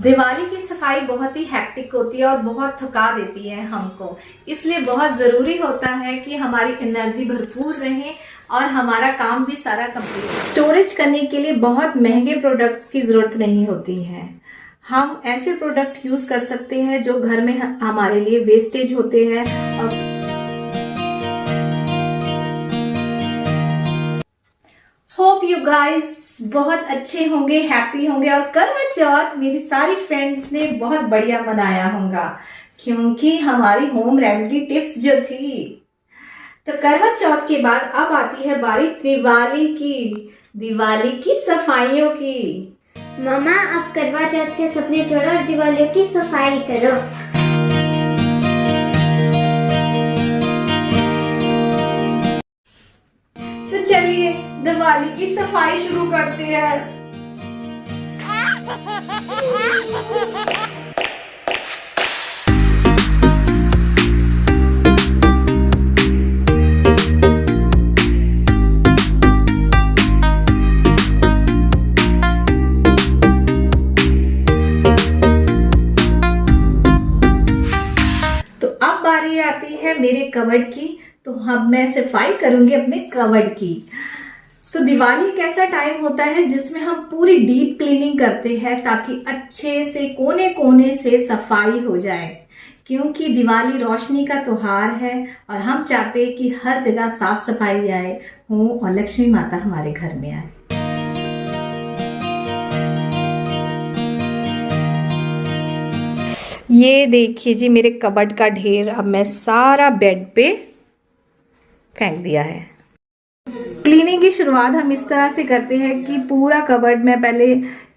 दिवाली की सफाई बहुत ही हेक्टिक होती है और बहुत थका देती है हमको। इसलिए बहुत ज़रूरी होता है कि हमारी एनर्जी भरपूर रहे और हमारा काम भी सारा कंप्लीट। स्टोरेज करने के लिए बहुत महंगे प्रोडक्ट्स की ज़रूरत नहीं होती है। हम ऐसे प्रोडक्ट यूज़ कर सकते हैं जो घर में हमारे लिए वेस्टेज होते हैं। और होप यू गाइस बहुत अच्छे होंगे, हैप्पी होंगे और करवा चौथ मेरी सारी फ्रेंड्स ने बहुत बढ़िया मनाया होगा, क्योंकि हमारी होम रेमेडी टिप्स जो थी। तो करवा चौथ के बाद अब आती है बारी दिवाली की सफाइयों की। मामा अब करवा चौथ के सपने छोड़ो और दिवाली की सफाई करो। तो चलिए दिवाली की सफाई शुरू करते हैं। तो अब बारी आती है मेरे कबर्ड की। तो अब मैं सफाई करूंगी अपने कबर्ड की। तो दिवाली एक ऐसा टाइम होता है जिसमें हम पूरी डीप क्लीनिंग करते हैं ताकि अच्छे से कोने कोने से सफाई हो जाए, क्योंकि दिवाली रोशनी का त्योहार है और हम चाहते हैं कि हर जगह साफ सफाई आए हो और लक्ष्मी माता हमारे घर में आए। ये देखिए जी मेरे कबर्ड का ढेर अब मैं सारा बेड पे फेंक दिया है। क्लीनिंग की शुरुआत हम इस तरह से करते हैं कि पूरा कबर्ड में पहले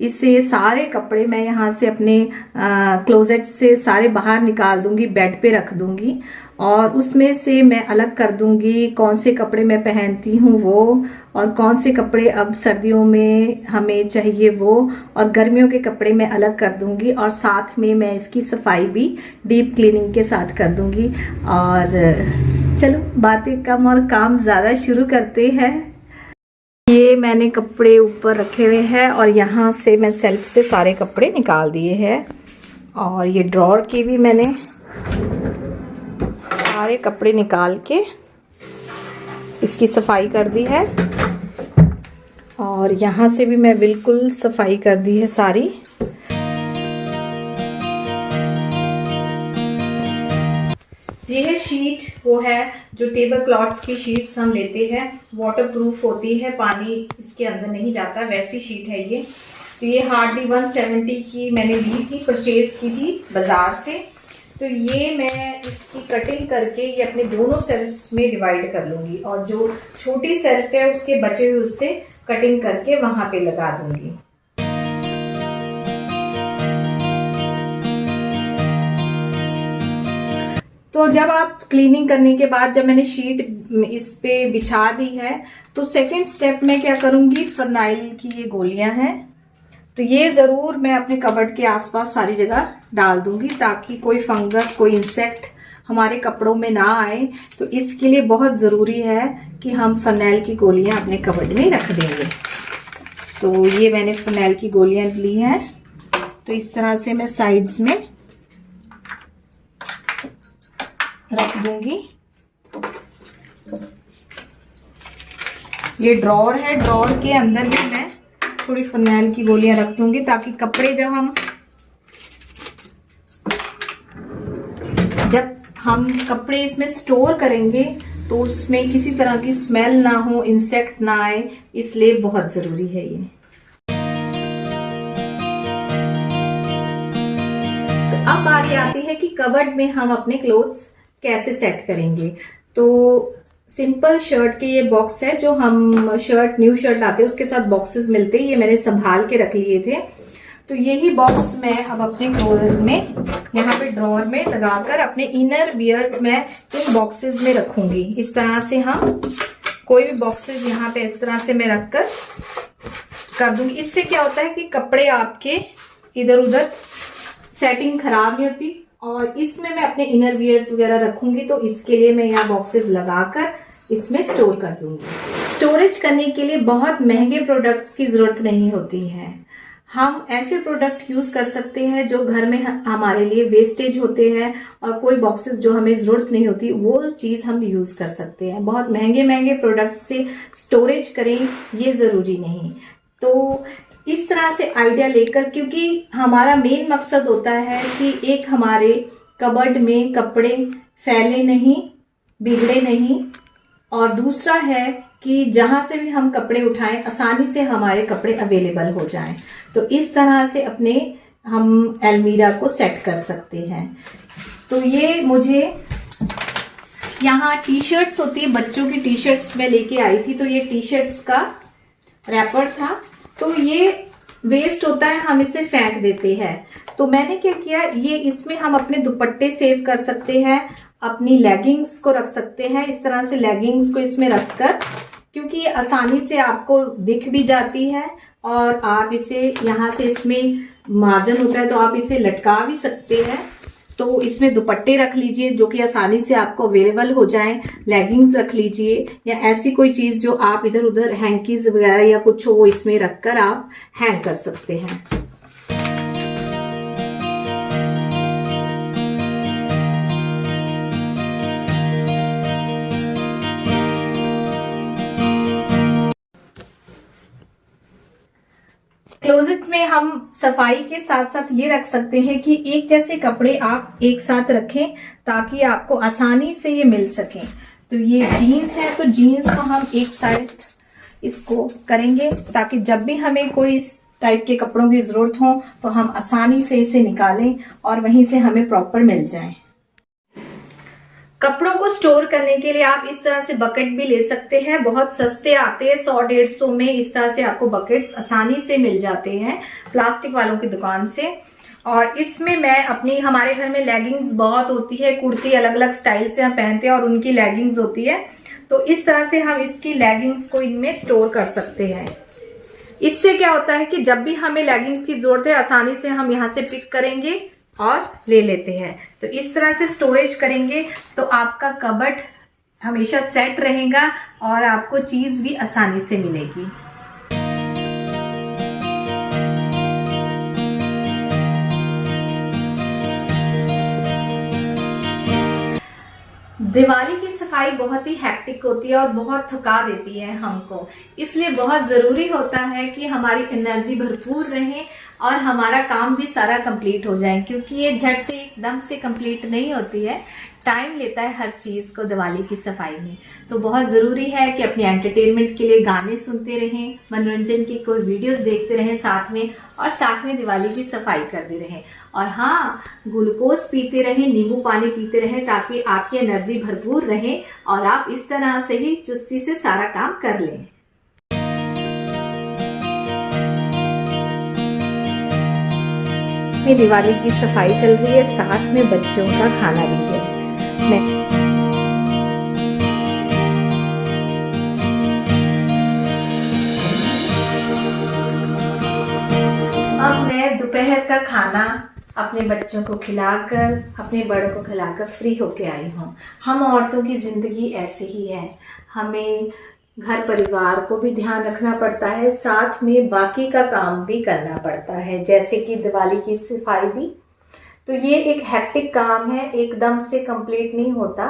इसे सारे कपड़े मैं यहाँ से अपने क्लोजेट से सारे बाहर निकाल दूंगी, बेड पे रख दूंगी और उसमें से मैं अलग कर दूंगी कौन से कपड़े मैं पहनती हूँ वो, और कौन से कपड़े अब सर्दियों में हमें चाहिए वो, और गर्मियों के कपड़े मैं अलग कर दूंगी और साथ में मैं इसकी सफाई भी डीप क्लीनिंग के साथ कर दूंगी। और चलो बातें कम और काम ज़्यादा शुरू करते हैं। ये मैंने कपड़े ऊपर रखे हुए हैं और यहाँ से मैं सेल्फ से सारे कपड़े निकाल दिए हैं और ये ड्रॉर की भी मैंने सारे कपड़े निकाल के इसकी सफाई कर दी है और यहाँ से भी मैं बिल्कुल सफाई कर दी है सारी। ये है शीट, वो है जो टेबल क्लॉथ्स की शीट्स हम लेते हैं, वाटरप्रूफ होती है, पानी इसके अंदर नहीं जाता, वैसी शीट है ये। तो ये हार्डली 170 की मैंने ली थी, परचेज की थी बाजार से। तो ये मैं इसकी कटिंग करके ये अपने दोनों सेल्फ्स में डिवाइड कर लूँगी और जो छोटी सेल्फ है उसके बचे हुए उससे कटिंग करके वहाँ पे लगा दूँगी। तो जब आप क्लीनिंग करने के बाद जब मैंने शीट इस पे बिछा दी है तो सेकंड स्टेप में क्या करूँगी, फिनाइल की ये गोलियां हैं तो ये ज़रूर मैं अपने कबर्ड के आसपास सारी जगह डाल दूंगी ताकि कोई फंगस कोई इंसेक्ट हमारे कपड़ों में ना आए। तो इसके लिए बहुत ज़रूरी है कि हम फिनाइल की गोलियां अपने कबर्ड में रख देंगे। तो ये मैंने फिनाइल की गोलियां ली हैं, तो इस तरह से मैं साइड्स में रख दूंगी। ये ड्रॉर है, ड्रॉर के अंदर भी मैं थोड़ी फिनाइल की गोलियां रख दूंगी ताकि कपड़े जब हम कपड़े इसमें स्टोर करेंगे तो उसमें किसी तरह की स्मेल ना हो, इंसेक्ट ना आए, इसलिए बहुत जरूरी है ये। तो अब बारी आती है कि कबर्ड में हम अपने क्लोथ्स कैसे सेट करेंगे। तो सिंपल शर्ट के ये बॉक्स है, जो हम न्यू शर्ट लाते हैं उसके साथ बॉक्सेस मिलते हैं, ये मैंने संभाल के रख लिए थे। तो यही बॉक्स मैं अब अपने क्लोथ में यहाँ पे ड्रॉर में लगाकर अपने इनर वियर्स में इन बॉक्सेस में रखूंगी। इस तरह से हम कोई भी बॉक्सेस यहाँ पे इस तरह से मैं रख कर दूंगी। इससे क्या होता है कि कपड़े आपके इधर उधर सेटिंग खराब नहीं होती और इसमें मैं अपने इनर वियर्स वगैरह रखूंगी। तो इसके लिए मैं यहाँ बॉक्सेस लगाकर इसमें स्टोर कर दूंगी। स्टोरेज करने के लिए बहुत महंगे प्रोडक्ट्स की जरूरत नहीं होती है। हम ऐसे प्रोडक्ट यूज कर सकते हैं जो घर में हमारे लिए वेस्टेज होते हैं और कोई बॉक्सेस जो हमें जरूरत नहीं होती वो चीज हम यूज कर सकते हैं। बहुत महंगे महंगे प्रोडक्ट से स्टोरेज करें ये जरूरी नहीं। तो इस तरह से आइडिया लेकर, क्योंकि हमारा मेन मकसद होता है कि एक हमारे कबर्ड में कपड़े फैले नहीं, बिगड़े नहीं, और दूसरा है कि जहां से भी हम कपड़े उठाएं आसानी से हमारे कपड़े अवेलेबल हो जाएं। तो इस तरह से अपने हम अलमीरा को सेट कर सकते हैं। तो ये मुझे यहाँ टी शर्ट्स होती है, बच्चों की टी शर्ट्स मैं लेके आई थी। तो ये टी शर्ट्स का रैपर था। तो ये वेस्ट होता है, हम इसे फेंक देते हैं। तो मैंने क्या किया, ये इसमें हम अपने दुपट्टे सेव कर सकते हैं, अपनी लेगिंग्स को रख सकते हैं। इस तरह से लेगिंग्स को इसमें रखकर, क्योंकि ये आसानी से आपको दिख भी जाती है और आप इसे यहाँ से, इसमें मार्जिन होता है तो आप इसे लटका भी सकते हैं। तो इसमें दुपट्टे रख लीजिए जो कि आसानी से आपको अवेलेबल हो जाएं, लेगिंग्स रख लीजिए, या ऐसी कोई चीज जो आप इधर उधर हैंकीज वगैरह या कुछ हो इसमें रखकर आप हैंग कर सकते हैं। क्लोजेट में हम सफाई के साथ साथ ये रख सकते हैं कि एक जैसे कपड़े आप एक साथ रखें ताकि आपको आसानी से ये मिल सके। तो ये जीन्स है, तो जीन्स को हम एक साइड इसको करेंगे ताकि जब भी हमें कोई इस टाइप के कपड़ों की जरूरत हो तो हम आसानी से इसे निकालें और वहीं से हमें प्रॉपर मिल जाए। कपड़ों को स्टोर करने के लिए आप इस तरह से बकेट भी ले सकते हैं, बहुत सस्ते आते हैं, 100-150 में इस तरह से आपको बकेट्स आसानी से मिल जाते हैं प्लास्टिक वालों की दुकान से। और इसमें मैं अपनी, हमारे घर में लेगिंग्स बहुत होती है, कुर्ती अलग अलग स्टाइल से हम पहनते हैं और उनकी लेगिंग्स होती है। तो इस तरह से हम इसकी लेगिंग्स को इनमें स्टोर कर सकते हैं। इससे क्या होता है कि जब भी हमें लेगिंग्स की जरूरत है आसानी से हम यहाँ से पिक करेंगे और ले लेते हैं। तो इस तरह से स्टोरेज करेंगे तो आपका कबर्ड हमेशा सेट रहेगा और आपको चीज भी आसानी से मिलेगी। दिवाली की सफाई बहुत ही हैक्टिक होती है और बहुत थका देती है हमको, इसलिए बहुत ज़रूरी होता है कि हमारी एनर्जी भरपूर रहे और हमारा काम भी सारा कंप्लीट हो जाए, क्योंकि ये झट से एकदम से कंप्लीट नहीं होती है, टाइम लेता है हर चीज़ को दिवाली की सफाई में। तो बहुत ज़रूरी है कि अपने एंटरटेनमेंट के लिए गाने सुनते रहें, मनोरंजन की कोई वीडियोस देखते रहें साथ में, और साथ में दिवाली की सफाई करते रहें। और हाँ, ग्लूकोज पीते रहें, नींबू पानी पीते रहें ताकि आपकी एनर्जी भरपूर रहे और आप इस तरह से ही चुस्ती से सारा काम कर लें। में दिवाली की सफाई चल रही है, साथ में बच्चों का खाना भी है। अब मैं दोपहर का खाना अपने बच्चों को खिलाकर, अपने बड़ों को खिलाकर फ्री होके आई हूँ। हम औरतों की ज़िंदगी ऐसे ही है, हमें घर परिवार को भी ध्यान रखना पड़ता है, साथ में बाकी का काम भी करना पड़ता है, जैसे कि दिवाली की सफाई भी। तो ये एक हेक्टिक काम है, एकदम से कंप्लीट नहीं होता,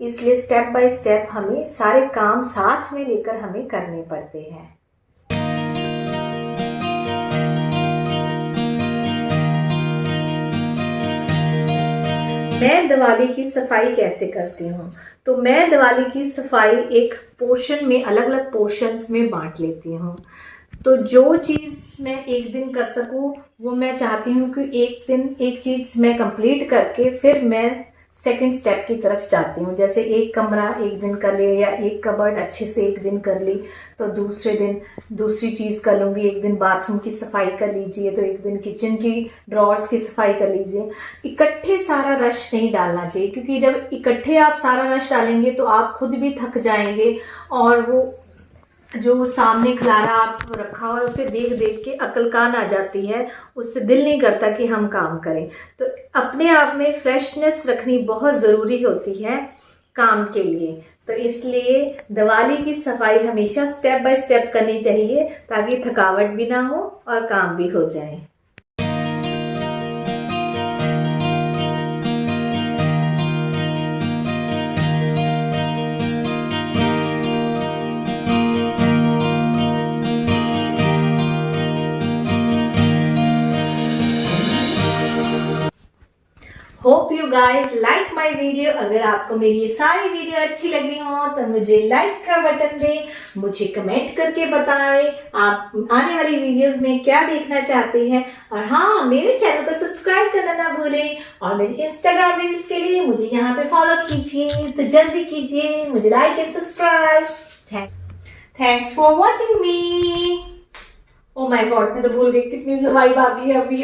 इसलिए स्टेप बाय स्टेप हमें सारे काम साथ में लेकर हमें करने पड़ते हैं। मैं दिवाली की सफाई कैसे करती हूँ? तो मैं दिवाली की सफाई एक पोर्शन में, अलग अलग पोर्शंस में बांट लेती हूँ। तो जो चीज़ मैं एक दिन कर सकूँ वो मैं चाहती हूँ कि एक दिन एक चीज़ मैं कंप्लीट करके फिर मैं सेकंड स्टेप की तरफ जाती हूँ। जैसे एक कमरा एक दिन कर ले, या एक कबर्ड अच्छे से एक दिन कर ली, तो दूसरे दिन दूसरी चीज़ कर लूँगी। एक दिन बाथरूम की सफाई कर लीजिए, तो एक दिन किचन की ड्रॉर्स की सफाई कर लीजिए। इकट्ठे सारा रश नहीं डालना चाहिए, क्योंकि जब इकट्ठे आप सारा रश डालेंगे तो आप खुद भी थक जाएंगे और वो जो सामने खलारा आप रखा हुआ है उसे देख देख के अक्ल कान आ जाती है, उससे दिल नहीं करता कि हम काम करें। तो अपने आप में फ्रेशनेस रखनी बहुत ज़रूरी होती है काम के लिए। तो इसलिए दिवाली की सफाई हमेशा स्टेप बाय स्टेप करनी चाहिए ताकि थकावट भी ना हो और काम भी हो जाए। Hope you guys like my video. अगर आपको मेरी ये सारी वीडियो अच्छी लगी हो तो मुझे लाइक का बटन दें, मुझे कमेंट करके बताएं आप आने वाली वीडियोस में क्या देखना चाहते हैं। और हाँ, मेरे चैनल को सब्सक्राइब करना ना भूलें और मेरे इंस्टाग्राम रील्स के लिए मुझे यहाँ पे फॉलो कीजिए, तो जल्दी कीजिए, मुझे like and subscribe. Thanks for watching me. Oh my God, मैं तो भूल गई कितनी सफाई बाकी है अभी।